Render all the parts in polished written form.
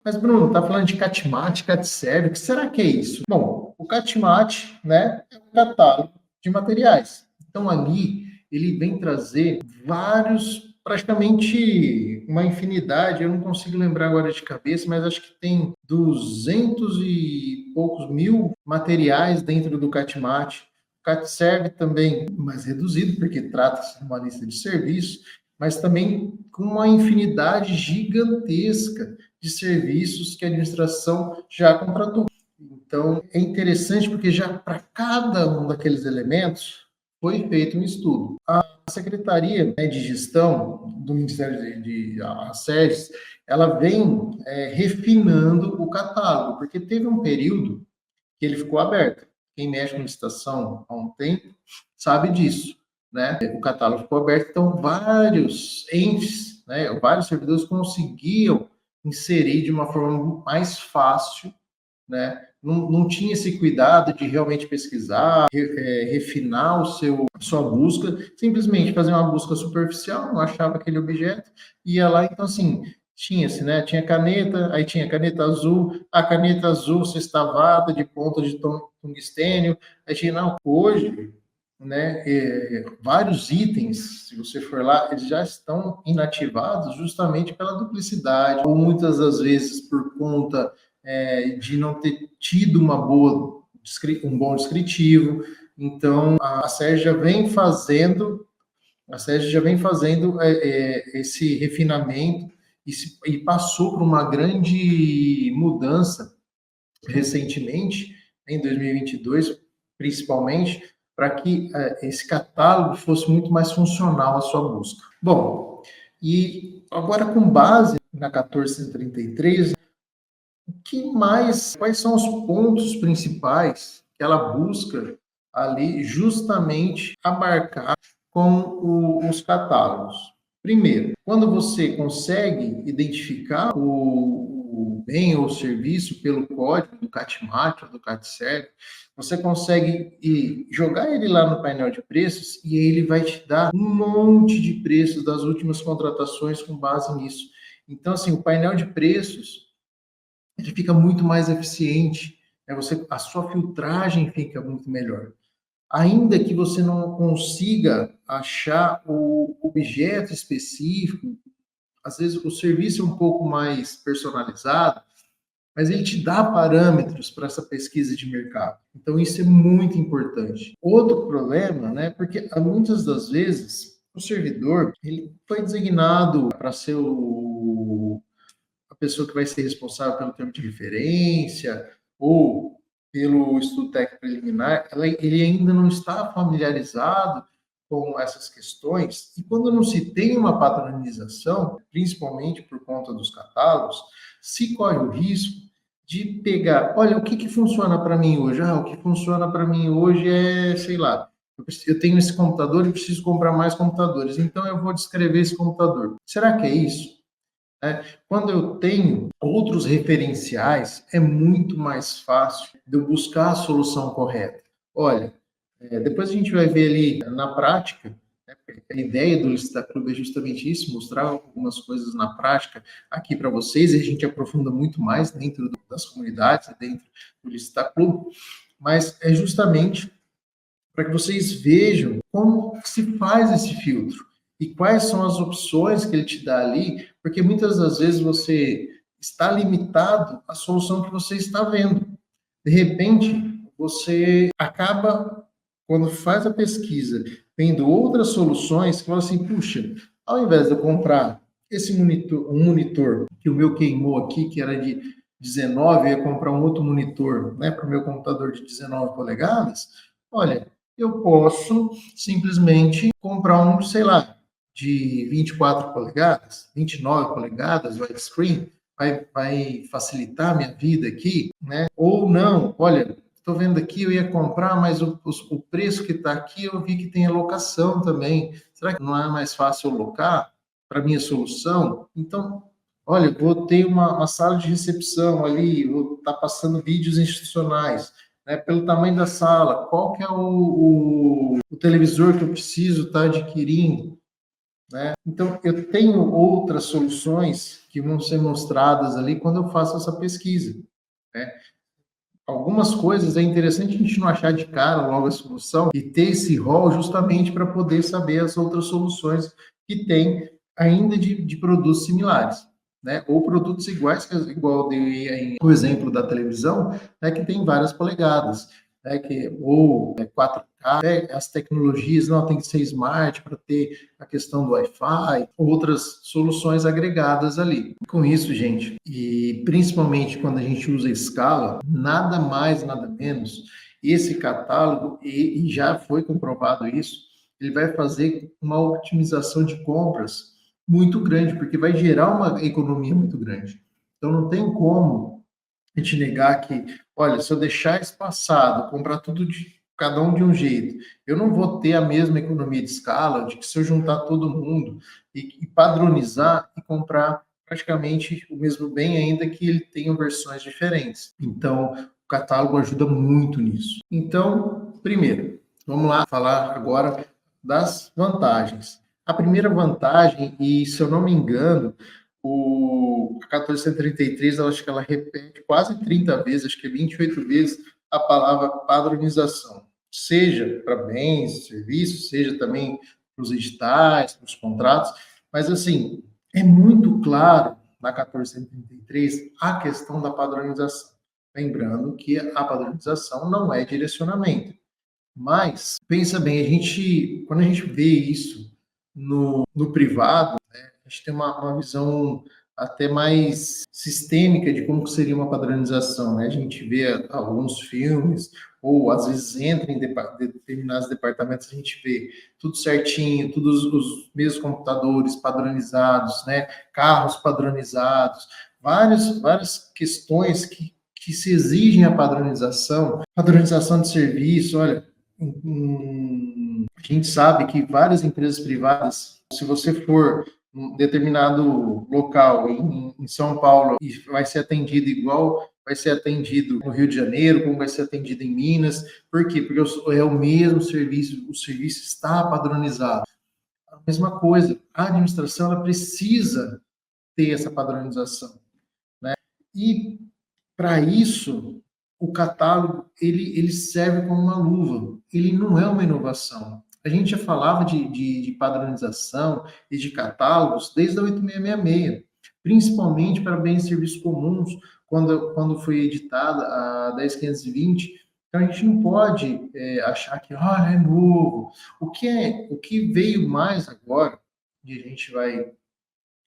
Mas, Bruno, está falando de Catmate, Catserve, o que será que é isso? Bom, o Catmate, né, é um catálogo de materiais. Então, ali, ele vem trazer vários, praticamente uma infinidade, eu não consigo lembrar agora de cabeça, mas acho que tem 200 e poucos mil materiais dentro do Catmate. O Catserve também mais reduzido, porque trata-se de uma lista de serviços, mas também com uma infinidade gigantesca de serviços que a administração já contratou. Então, é interessante porque já para cada um daqueles elementos foi feito um estudo. A Secretaria, né, de Gestão do Ministério a SEGES, ela vem refinando o catálogo, porque teve um período que ele ficou aberto. Quem mexe com licitação há um tempo sabe disso, né? O catálogo ficou aberto, então vários entes, né, vários servidores conseguiam inserir de uma forma mais fácil, né? Não tinha esse cuidado de realmente pesquisar, refinar sua busca, simplesmente fazer uma busca superficial, não achava aquele objeto, ia lá, então assim, tinha-se, né? Tinha caneta, aí tinha caneta azul, a caneta azul sextavada de ponta de tungstênio, aí tinha, não, hoje, né, vários itens, se você for lá, eles já estão inativados justamente pela duplicidade, ou muitas das vezes por conta de não ter tido um bom descritivo. Então, a SERJ já vem fazendo esse refinamento e passou por uma grande mudança recentemente, em 2022, principalmente, para que esse catálogo fosse muito mais funcional à sua busca. Bom, e agora com base na 1433, quais são os pontos principais que ela busca ali justamente abarcar com os catálogos? Primeiro, quando você consegue identificar o bem ou o serviço pelo código do CATMAT ou do CATSERV, você consegue jogar ele lá no painel de preços e ele vai te dar um monte de preços das últimas contratações com base nisso. Então, assim, o painel de preços ele fica muito mais eficiente, né? A sua filtragem fica muito melhor. Ainda que você não consiga achar o objeto específico, às vezes o serviço é um pouco mais personalizado, mas ele te dá parâmetros para essa pesquisa de mercado. Então isso é muito importante. Outro problema, né, porque muitas das vezes o servidor ele foi designado para ser a pessoa que vai ser responsável pelo termo de referência ou pelo estudo técnico preliminar, ele ainda não está familiarizado com essas questões, e quando não se tem uma padronização, principalmente por conta dos catálogos, se corre o risco de pegar, olha, o que funciona para mim hoje? O que funciona para mim hoje é, sei lá, eu tenho esse computador e preciso comprar mais computadores, então eu vou descrever esse computador. Será que é isso? Quando eu tenho outros referenciais, é muito mais fácil de eu buscar a solução correta. Olha, depois a gente vai ver ali na prática, né, a ideia do Licita Clube é justamente isso, mostrar algumas coisas na prática aqui para vocês, e a gente aprofunda muito mais dentro das comunidades, dentro do Licita Clube, mas é justamente para que vocês vejam como se faz esse filtro e quais são as opções que ele te dá ali, porque muitas das vezes você está limitado à solução que você está vendo. De repente, você acaba, quando faz a pesquisa, vendo outras soluções, que fala assim, puxa, ao invés de eu comprar esse monitor, um monitor que o meu queimou aqui, que era de 19, eu ia comprar um outro monitor, né, para o meu computador de 19 polegadas, olha, eu posso simplesmente comprar um, sei lá, de 24 polegadas, 29 polegadas, widescreen, vai facilitar a minha vida aqui, né? Ou não, olha, estou vendo aqui, eu ia comprar, mas o preço que está aqui, eu vi que tem alocação também. Será que não é mais fácil eu alocar para minha solução? Então, olha, vou ter uma sala de recepção ali, vou estar passando vídeos institucionais, né, pelo tamanho da sala, qual que é o televisor que eu preciso estar adquirindo. né? Então, eu tenho outras soluções que vão ser mostradas ali quando eu faço essa pesquisa, né? Algumas coisas é interessante a gente não achar de cara logo a solução e ter esse rol justamente para poder saber as outras soluções que tem ainda de produtos similares, né? Ou produtos iguais, igual eu dei aí o exemplo da televisão, né? Que tem várias polegadas, né? Ou 4K, né? As tecnologias, não, tem que ser smart para ter a questão do Wi-Fi, outras soluções agregadas ali. Com isso, gente, e principalmente quando a gente usa escala, nada mais, nada menos, esse catálogo, e já foi comprovado isso, ele vai fazer uma otimização de compras muito grande, porque vai gerar uma economia muito grande. Então, não tem como a gente negar que, olha, se eu deixar espaçado, comprar tudo de cada um de um jeito, eu não vou ter a mesma economia de escala de que se eu juntar todo mundo e padronizar e comprar praticamente o mesmo bem, ainda que ele tenha versões diferentes. Então, o catálogo ajuda muito nisso. Então, primeiro, vamos lá falar agora das vantagens. A primeira vantagem, e se eu não me engano, a 1433, eu acho que ela repete quase 30 vezes, acho que é 28 vezes, a palavra padronização, seja para bens, serviços, seja também para os editais, para os contratos, mas assim, é muito claro na 1433 a questão da padronização. Lembrando que a padronização não é direcionamento, mas pensa bem, quando a gente vê isso no privado, a gente tem uma visão até mais sistêmica de como seria uma padronização, né? A gente vê alguns filmes, ou às vezes entra em determinados departamentos, a gente vê tudo certinho, todos os mesmos computadores padronizados, né? Carros padronizados, várias questões que se exigem a padronização de serviço, olha, a gente sabe que várias empresas privadas, se você for em determinado local em São Paulo e vai ser atendido igual vai ser atendido no Rio de Janeiro, como vai ser atendido em Minas. Por quê? Porque é o mesmo serviço, o serviço está padronizado. A mesma coisa, a administração ela precisa ter essa padronização, né? E para isso, o catálogo ele serve como uma luva. Ele não é uma inovação. A gente já falava de padronização e de catálogos desde a 8666, principalmente para bens e serviços comuns, quando foi editada a 10520. Então a gente não pode achar que é novo. O que veio mais agora, e a gente vai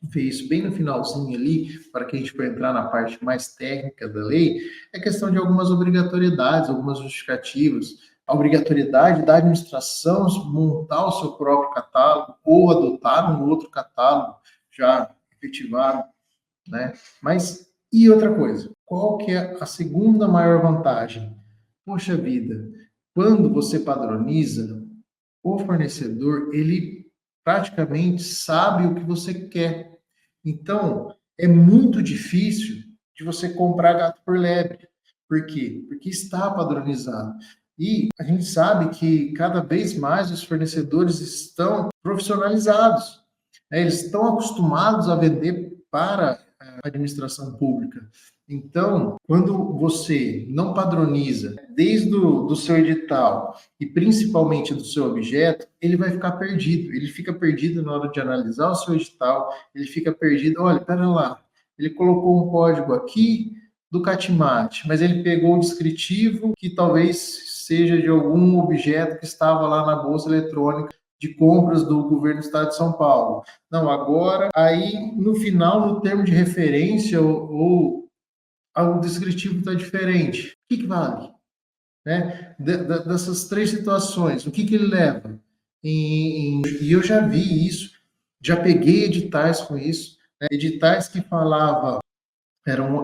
ver isso bem no finalzinho ali, para que a gente possa entrar na parte mais técnica da lei, é questão de algumas obrigatoriedades, algumas justificativas. A obrigatoriedade da administração montar o seu próprio catálogo ou adotar um outro catálogo já efetivado, né? Mas, e outra coisa, qual que é a segunda maior vantagem? Poxa vida, quando você padroniza, o fornecedor, ele praticamente sabe o que você quer. Então, é muito difícil de você comprar gato por lebre. Por quê? Porque está padronizado. E a gente sabe que cada vez mais os fornecedores estão profissionalizados, né? Eles estão acostumados a vender para a administração pública. Então, quando você não padroniza desde o do seu edital e principalmente do seu objeto, ele vai ficar perdido. Ele fica perdido na hora de analisar o seu edital, ele fica perdido. Olha, pera lá, ele colocou um código aqui do Catimate, mas ele pegou o descritivo que talvez seja de algum objeto que estava lá na bolsa eletrônica de compras do governo do estado de São Paulo. Não, agora, aí no final, no termo de referência ou o descritivo está diferente. O que vale? Né? Dessas três situações, o que ele leva? E eu já vi isso, já peguei editais com isso, né? Editais que falava,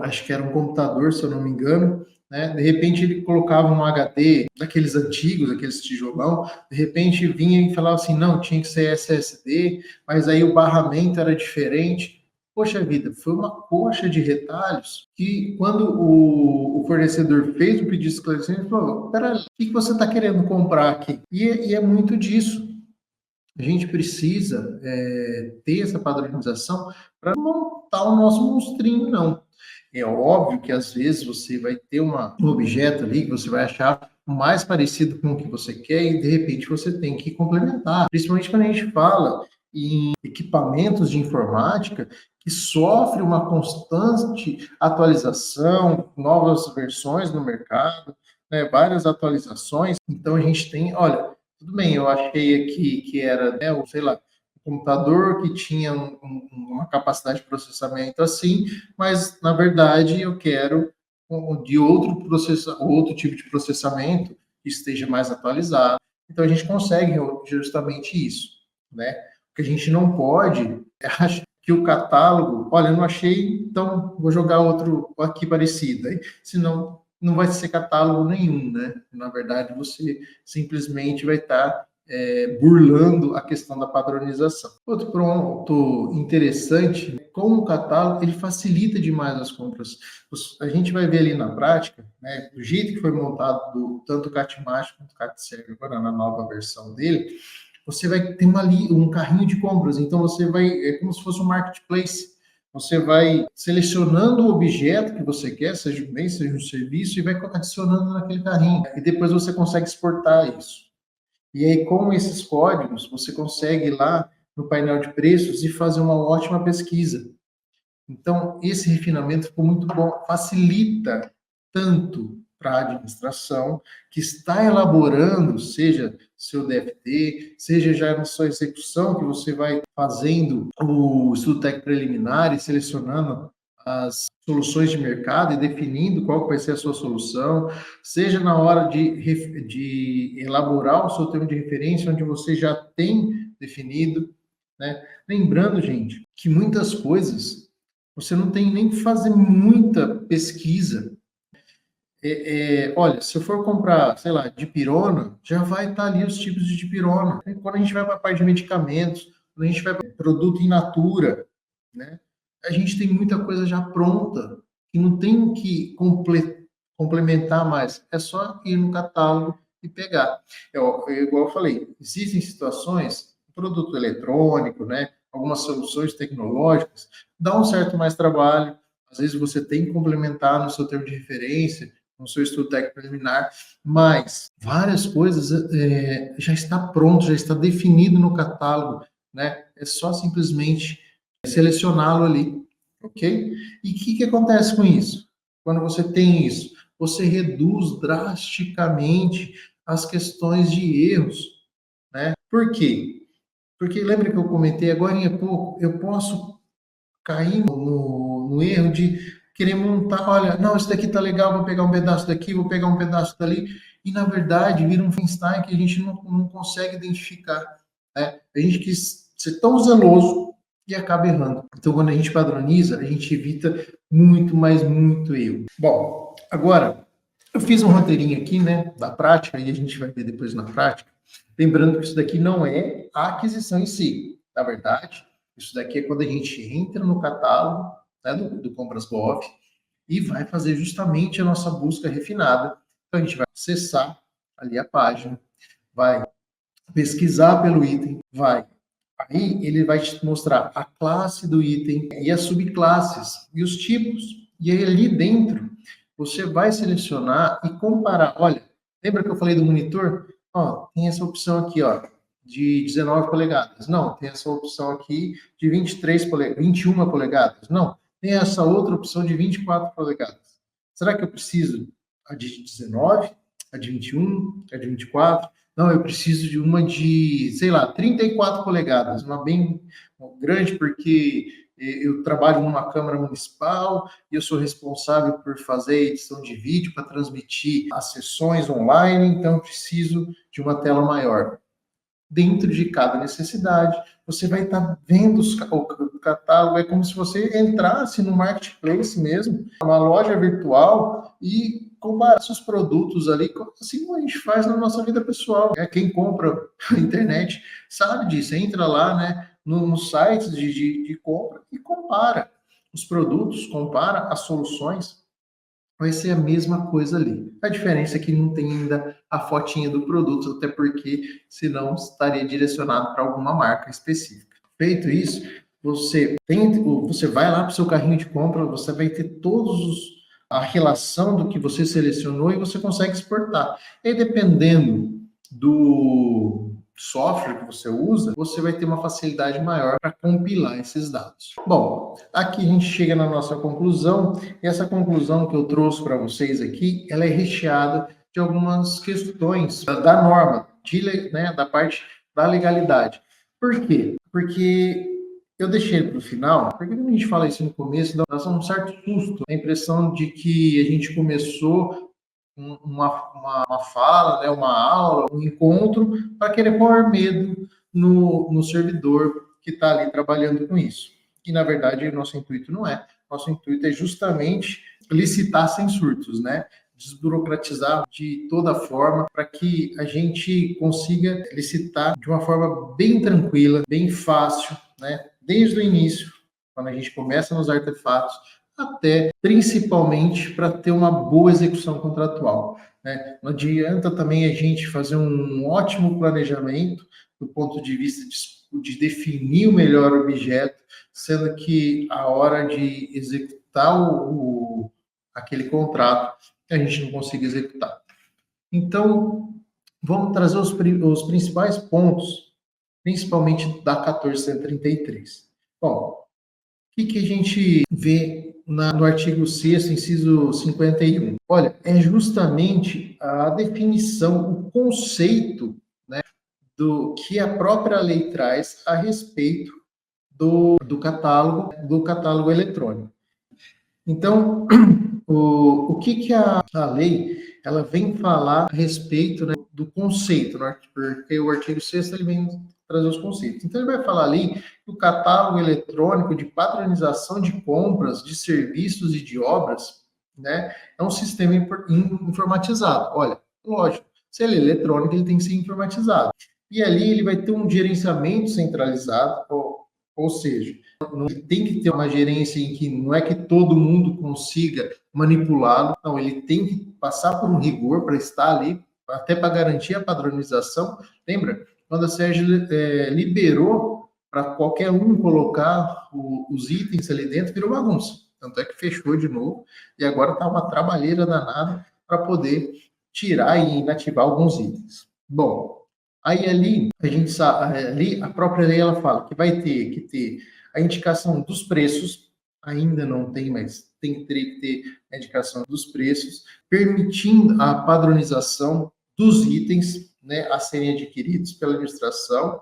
acho que era um computador, se eu não me engano, né? De repente ele colocava um HD daqueles antigos, aqueles tijolão, de repente vinha e falava assim, não, tinha que ser SSD, mas aí o barramento era diferente. Poxa vida, foi uma coxa de retalhos que quando o fornecedor fez o pedido de esclarecimento, ele falou, peraí, o que você está querendo comprar aqui? E é muito disso. a gente precisa ter essa padronização para montar o nosso monstrinho, não. É óbvio que às vezes você vai ter um objeto ali que você vai achar mais parecido com o que você quer e de repente você tem que complementar. Principalmente quando a gente fala em equipamentos de informática que sofre uma constante atualização, novas versões no mercado, né, várias atualizações. Então a gente tem, olha, tudo bem, eu achei aqui que era, né, sei lá, um computador que tinha uma capacidade de processamento assim, mas na verdade eu quero de outro tipo de processamento que esteja mais atualizado. Então a gente consegue justamente isso, né? O que a gente não pode é achar que o catálogo, olha, eu não achei, então vou jogar outro aqui parecido, aí, senão não vai ser catálogo nenhum, né? Na verdade, você simplesmente vai estar burlando a questão da padronização. Outro ponto interessante, com o catálogo, ele facilita demais as compras. A gente vai ver ali na prática, né, do jeito que foi montado tanto o Catmash quanto o CatServe agora na nova versão dele, você vai ter um carrinho de compras, então você vai, é como se fosse um marketplace. Você vai selecionando o objeto que você quer, seja um bem, seja um serviço, e vai adicionando naquele carrinho. E depois você consegue exportar isso. E aí, com esses códigos, você consegue ir lá no painel de preços e fazer uma ótima pesquisa. Então, esse refinamento ficou muito bom, facilita tanto para a administração que está elaborando, seja seu DFT, seja já na sua execução, que você vai fazendo o estudo técnico preliminar e selecionando as soluções de mercado e definindo qual vai ser a sua solução, seja na hora de elaborar o seu termo de referência, onde você já tem definido, né? Lembrando, gente, que muitas coisas você não tem nem que fazer muita pesquisa. Olha, se eu for comprar, sei lá, dipirona, já vai estar ali os tipos de dipirona. Quando a gente vai para a parte de medicamentos, quando a gente vai para produto in natura, né? A gente tem muita coisa já pronta, que não tem que complementar mais. É só ir no catálogo e pegar. Igual eu falei, existem situações, produto eletrônico, né? Algumas soluções tecnológicas, dá um certo mais trabalho. Às vezes você tem que complementar no seu termo de referência, no seu estudo técnico preliminar, mas várias coisas já está pronto, já está definido no catálogo, né? É só simplesmente selecioná-lo ali, ok? E o que acontece com isso? Quando você tem isso, você reduz drasticamente as questões de erros, né? Por quê? Porque lembra que eu comentei agora há pouco, eu posso cair no erro de querer montar, olha, não, isso daqui tá legal, vou pegar um pedaço daqui, vou pegar um pedaço dali, e na verdade vira um Frankenstein que a gente não consegue identificar, né? A gente quis ser tão zeloso e acaba errando. Então, quando a gente padroniza, a gente evita muito, mas muito erro. Bom, agora, eu fiz um roteirinho aqui, né, da prática, e a gente vai ver depois na prática. Lembrando que isso daqui não é a aquisição em si. Na verdade, isso daqui é quando a gente entra no catálogo, né, do Compras Bof e vai fazer justamente a nossa busca refinada. Então, a gente vai acessar ali a página, vai pesquisar pelo item, vai. Aí ele vai te mostrar a classe do item e as subclasses e os tipos. E aí ali dentro você vai selecionar e comparar. Olha, lembra que eu falei do monitor? Ó, tem essa opção aqui, ó, de 19 polegadas. Não, tem essa opção aqui de 21 polegadas. Não, tem essa outra opção de 24 polegadas. Será que eu preciso a de 19, a de 21, a de 24? Não, eu preciso de uma de, sei lá, 34 polegadas, uma bem grande, porque eu trabalho numa Câmara Municipal e eu sou responsável por fazer edição de vídeo para transmitir as sessões online, então eu preciso de uma tela maior. Dentro de cada necessidade, você vai estar vendo o catálogo, é como se você entrasse no marketplace mesmo, uma loja virtual, e comparasse os produtos ali, assim como a gente faz na nossa vida pessoal. Quem compra na internet sabe disso, entra lá, né, nos sites de compra e compara os produtos, compara as soluções. vai ser a mesma coisa ali. A diferença é que não tem ainda a fotinha do produto, até porque senão estaria direcionado para alguma marca específica. Feito isso, você vai lá para o seu carrinho de compra, você vai ter a relação do que você selecionou e você consegue exportar. E dependendo do software que você usa, você vai ter uma facilidade maior para compilar esses dados. Bom, aqui a gente chega na nossa conclusão, e essa conclusão que eu trouxe para vocês aqui, ela é recheada de algumas questões da norma, da parte da legalidade. Por quê? Porque eu deixei para o final, porque quando a gente fala isso no começo, dá um certo susto, a impressão de que a gente começou uma fala, né, uma aula, um encontro, para querer pôr medo no servidor que está ali trabalhando com isso. E, na verdade, o nosso intuito não é. Nosso intuito é justamente licitar sem surtos, né? Desburocratizar de toda forma para que a gente consiga licitar de uma forma bem tranquila, bem fácil, né? Desde o início, quando a gente começa nos artefatos, até principalmente para ter uma boa execução contratual, né? Não adianta também a gente fazer um ótimo planejamento do ponto de vista de definir o melhor objeto, sendo que a hora de executar aquele contrato, a gente não consiga executar. Então, vamos trazer os principais pontos, principalmente da 1433. Bom, o que a gente vê no artigo 6º, inciso 51? Olha, é justamente a definição, o conceito, né, do que a própria lei traz a respeito do catálogo eletrônico. Então, o que a lei ela vem falar a respeito, né, do conceito, né, porque o artigo 6º ele vem trazer os conceitos. Então, ele vai falar ali que o catálogo eletrônico de padronização de compras, de serviços e de obras, né, é um sistema informatizado. Olha, lógico, se ele é eletrônico, ele tem que ser informatizado. E ali ele vai ter um gerenciamento centralizado, ou seja, não tem que ter uma gerência em que não é que todo mundo consiga manipulá-lo, não, ele tem que passar por um rigor para estar ali, até para garantir a padronização. Lembra? Quando a Sérgio liberou para qualquer um colocar os itens ali dentro, virou bagunça. Tanto é que fechou de novo, e agora está uma trabalheira danada para poder tirar e inativar alguns itens. Bom, aí ali, a gente sabe, ali a própria lei ela fala que vai ter que ter a indicação dos preços, ainda não tem, mas teria que ter a indicação dos preços, permitindo a padronização dos itens, né, a serem adquiridos pela administração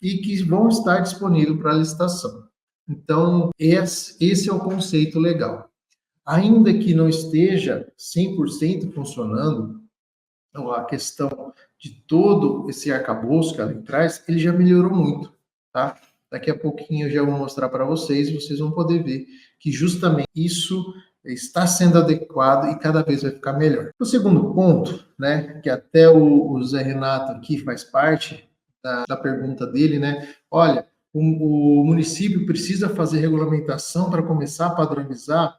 e que vão estar disponíveis para licitação. Então, esse é o conceito legal. Ainda que não esteja 100% funcionando, a questão de todo esse arcabouço que ela traz, ele já melhorou muito, tá? Daqui a pouquinho eu já vou mostrar para vocês, e vocês vão poder ver que justamente isso está sendo adequado e cada vez vai ficar melhor. O segundo ponto, né, que até o Zé Renato aqui faz parte da pergunta dele, né? Olha, o município precisa fazer regulamentação para começar a padronizar?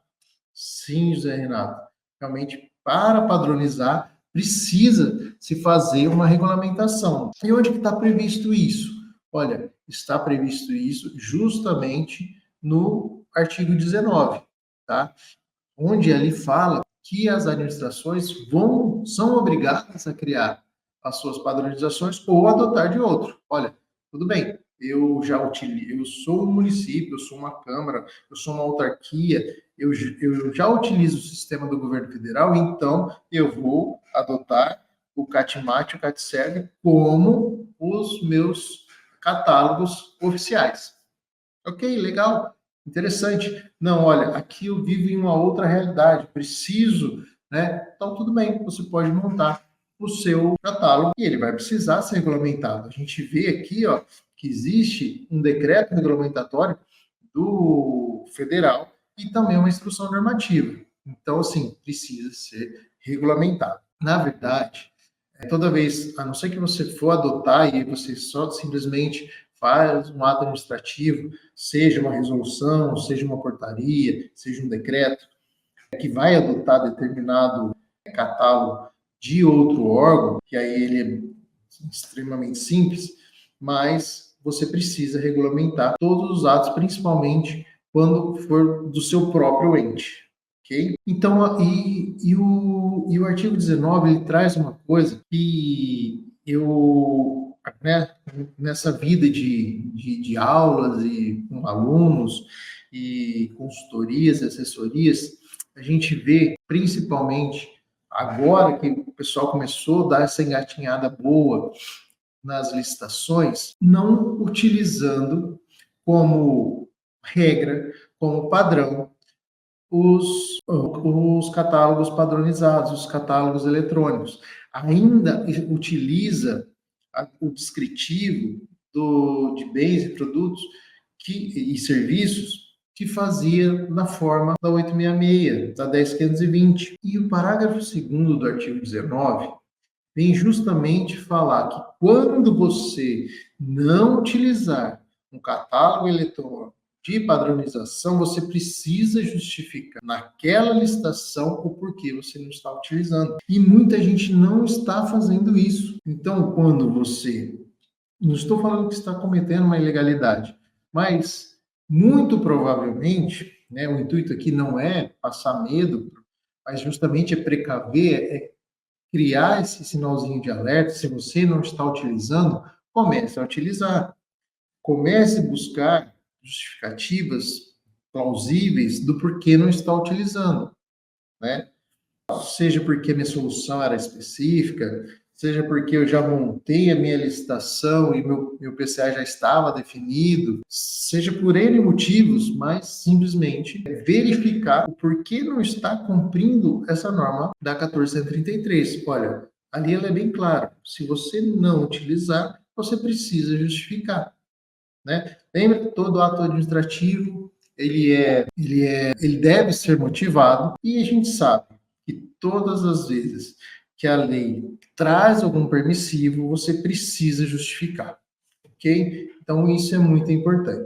Sim, Zé Renato. Realmente, para padronizar, precisa se fazer uma regulamentação. E onde que está previsto isso? Olha, está previsto isso justamente no artigo 19, tá? Onde ali fala que as administrações são obrigadas a criar as suas padronizações ou adotar de outro. Olha, tudo bem, eu sou um município, eu sou uma câmara, eu sou uma autarquia, eu já utilizo o sistema do governo federal, então eu vou adotar o CATMAT e o CATSERG como os meus catálogos oficiais. Ok, legal, interessante. Não, olha, aqui eu vivo em uma outra realidade, preciso, né? Então, tudo bem, você pode montar o seu catálogo e ele vai precisar ser regulamentado. A gente vê aqui, ó, que existe um decreto regulamentatório do federal e também uma instrução normativa. Então, assim, precisa ser regulamentado. Na verdade, toda vez, a não ser que você for adotar e você só simplesmente faz um ato administrativo, seja uma resolução, seja uma portaria, seja um decreto, que vai adotar determinado catálogo de outro órgão, que aí ele é extremamente simples, mas você precisa regulamentar todos os atos, principalmente quando for do seu próprio ente. Okay? Então, o artigo 19 ele traz uma coisa que eu, né, nessa vida de aulas e com alunos e consultorias e assessorias, a gente vê principalmente agora que o pessoal começou a dar essa engatinhada boa nas licitações, não utilizando como regra, como padrão, os catálogos padronizados, os catálogos eletrônicos. Ainda utiliza o descritivo de bens e produtos e serviços que fazia na forma da 866, da 10.520. E o parágrafo 2º do artigo 19 vem justamente falar que quando você não utilizar um catálogo eletrônico de padronização, você precisa justificar naquela licitação o porquê você não está utilizando. E muita gente não está fazendo isso. Então, quando você... Não estou falando que está cometendo uma ilegalidade, mas muito provavelmente, né, o intuito aqui não é passar medo, mas justamente é precaver, é criar esse sinalzinho de alerta. Se você não está utilizando, comece a utilizar. Comece a buscar justificativas plausíveis do porquê não está utilizando, né? Seja porque minha solução era específica, seja porque eu já montei a minha licitação e meu PCA já estava definido, seja por N motivos, mas simplesmente verificar o porquê não está cumprindo essa norma da 1433. Olha, ali ela é bem clara. Se você não utilizar, você precisa justificar, né? Lembra que todo ato administrativo ele deve ser motivado, e a gente sabe que todas as vezes que a lei traz algum permissivo, você precisa justificar, ok? Então isso é muito importante.